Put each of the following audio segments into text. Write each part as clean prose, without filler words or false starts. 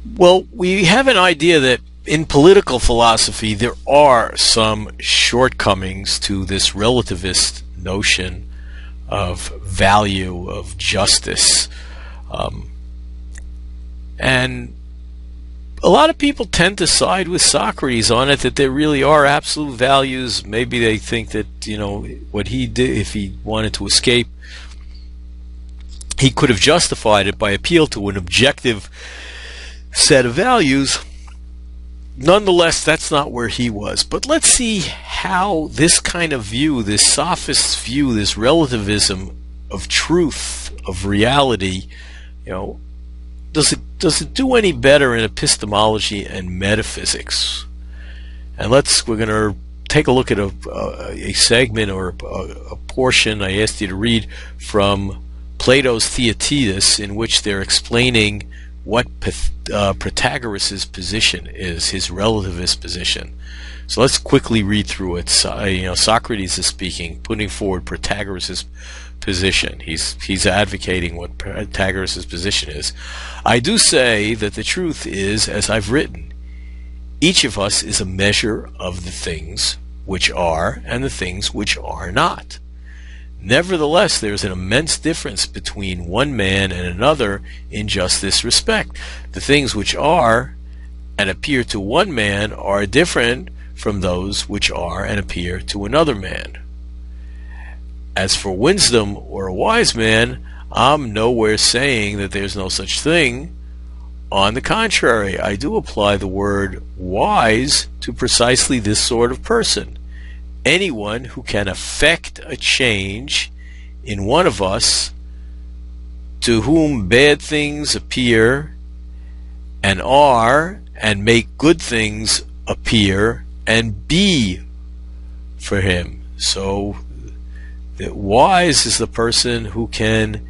Well, we have an idea that in political philosophy there are some shortcomings to this relativist notion of value, of justice. And a lot of people tend to side with Socrates on it, that there really are absolute values. Maybe they think that, what he did, if he wanted to escape, he could have justified it by appeal to an objective set of values. Nonetheless, that's not where he was. But let's see how this kind of view, this sophist view, this relativism of truth, of reality, does it do any better in epistemology and metaphysics? And we're going to take a look at a segment or a portion I asked you to read from Plato's Theaetetus, in which they're explaining what Protagoras' position is, his relativist position. So let's quickly read through it. Socrates is speaking, putting forward Protagoras' position. He's advocating what Protagoras' position is. I do say that the truth is, as I've written, each of us is a measure of the things which are and the things which are not. Nevertheless, there is an immense difference between one man and another in just this respect. The things which are and appear to one man are different from those which are and appear to another man. As for wisdom or a wise man, I'm nowhere saying that there's no such thing. On the contrary, I do apply the word wise to precisely this sort of person. Anyone who can effect a change in one of us, to whom bad things appear and are, and make good things appear and be for him. So that wise is the person who can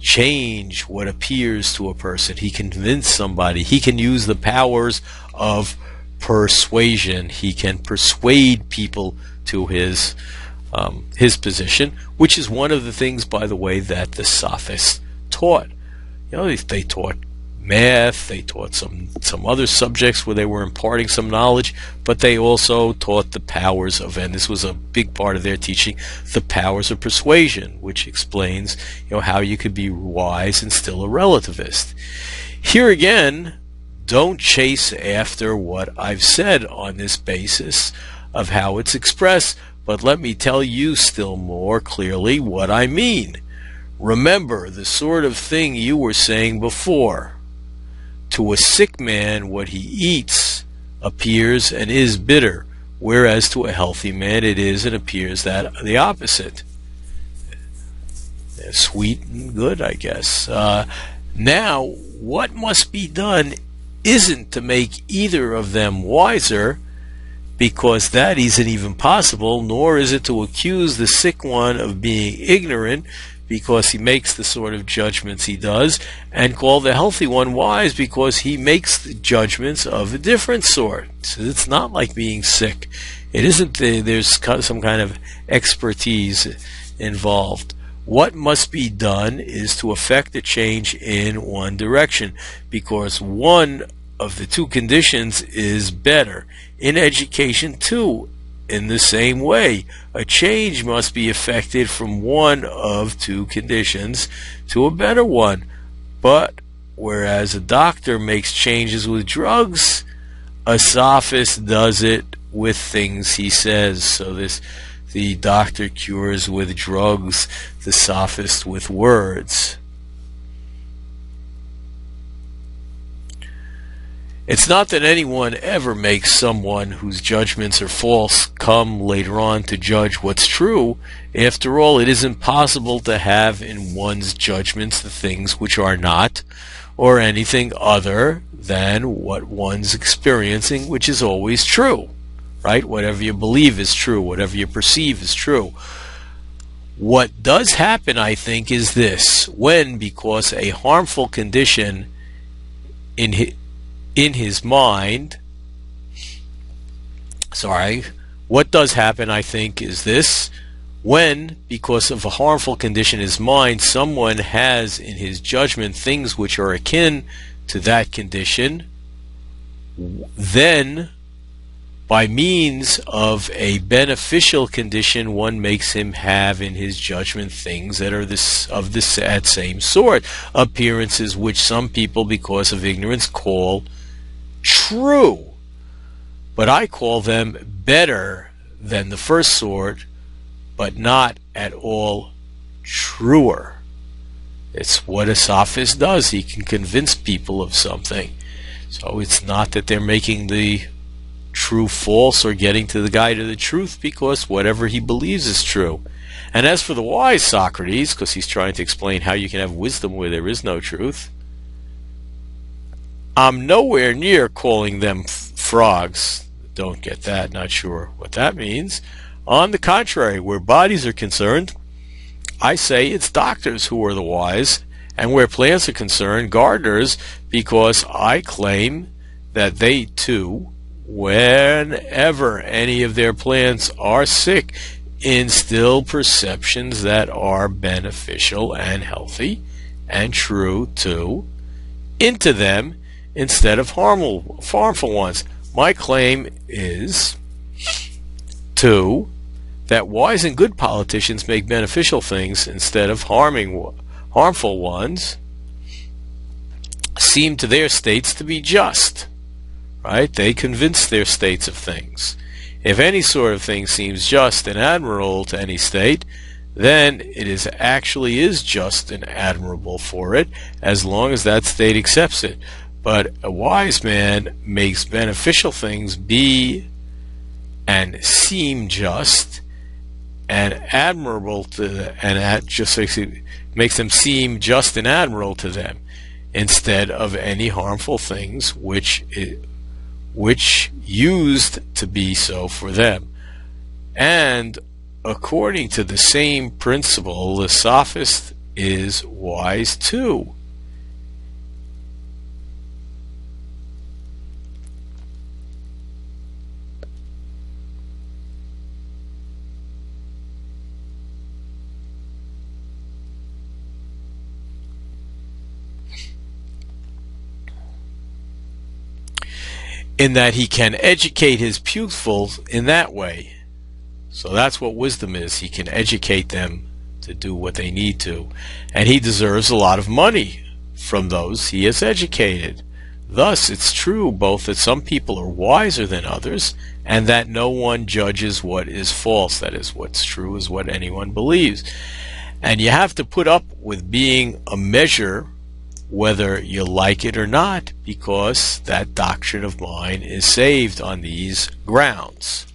change what appears to a person. He can convince somebody. He can use the powers of persuasion. He can persuade people to his position, which is one of the things, by the way, that the Sophists taught. They taught math, they taught some other subjects where they were imparting some knowledge, but they also taught the powers of, and this was a big part of their teaching, the powers of persuasion, which explains how you could be wise and still a relativist. Here again, don't chase after what I've said on this basis of how it's expressed, but let me tell you still more clearly what I mean. Remember the sort of thing you were saying before. To a sick man, what he eats appears and is bitter, whereas to a healthy man it is and appears that the opposite. Sweet and good, I guess. Now, what must be done isn't to make either of them wiser, because that isn't even possible, nor is it to accuse the sick one of being ignorant, because he makes the sort of judgments he does, and call the healthy one wise because he makes the judgments of a different sort. So it's not like being sick. It isn't there's some kind of expertise involved. What must be done is to effect a change in one direction, because one of the two conditions is better. In education, too, in the same way, a change must be effected from one of two conditions to a better one. But whereas a doctor makes changes with drugs, a sophist does it with things he says. So the doctor cures with drugs, the sophist with words. It's not that anyone ever makes someone whose judgments are false come later on to judge what's true. After all, it isn't possible to have in one's judgments the things which are not, or anything other than what one's experiencing, which is always true, right? Whatever you believe is true, whatever you perceive is true. What does happen, I think, is this: when, because a harmful condition in his mind, what does happen, I think, is this: when, because of a harmful condition in his mind, someone has in his judgment things which are akin to that condition, then by means of a beneficial condition, one makes him have in his judgment things that are that same sort, appearances which some people, because of ignorance, call true. But I call them better than the first sort, but not at all truer. It's what a sophist does. He can convince people of something. So it's not that they're making the true false or getting to the guy to the truth, because whatever he believes is true. And as for the wise Socrates, because he's trying to explain how you can have wisdom where there is no truth, I'm nowhere near calling them frogs. Don't get that, not sure what that means. On the contrary, where bodies are concerned, I say it's doctors who are the wise, and where plants are concerned, gardeners, because I claim that they too, whenever any of their plants are sick, instill perceptions that are beneficial and healthy and true too into them instead of harmful ones. My claim is, too, that wise and good politicians make beneficial things instead of harmful ones, seem to their states to be just. Right? They convince their states of things. If any sort of thing seems just and admirable to any state, then it actually is just and admirable for it, as long as that state accepts it. But a wise man makes beneficial things be and seem just and admirable to, makes them seem just and admirable to them, instead of any harmful things which used to be so for them. And according to the same principle, the sophist is wise too. In that he can educate his pupils in that way. So that's what wisdom is. He can educate them to do what they need to. And he deserves a lot of money from those he has educated. Thus, it's true both that some people are wiser than others, and that no one judges what is false. That is, what's true is what anyone believes. And you have to put up with being a measure, whether you like it or not, because that doctrine of mine is saved on these grounds.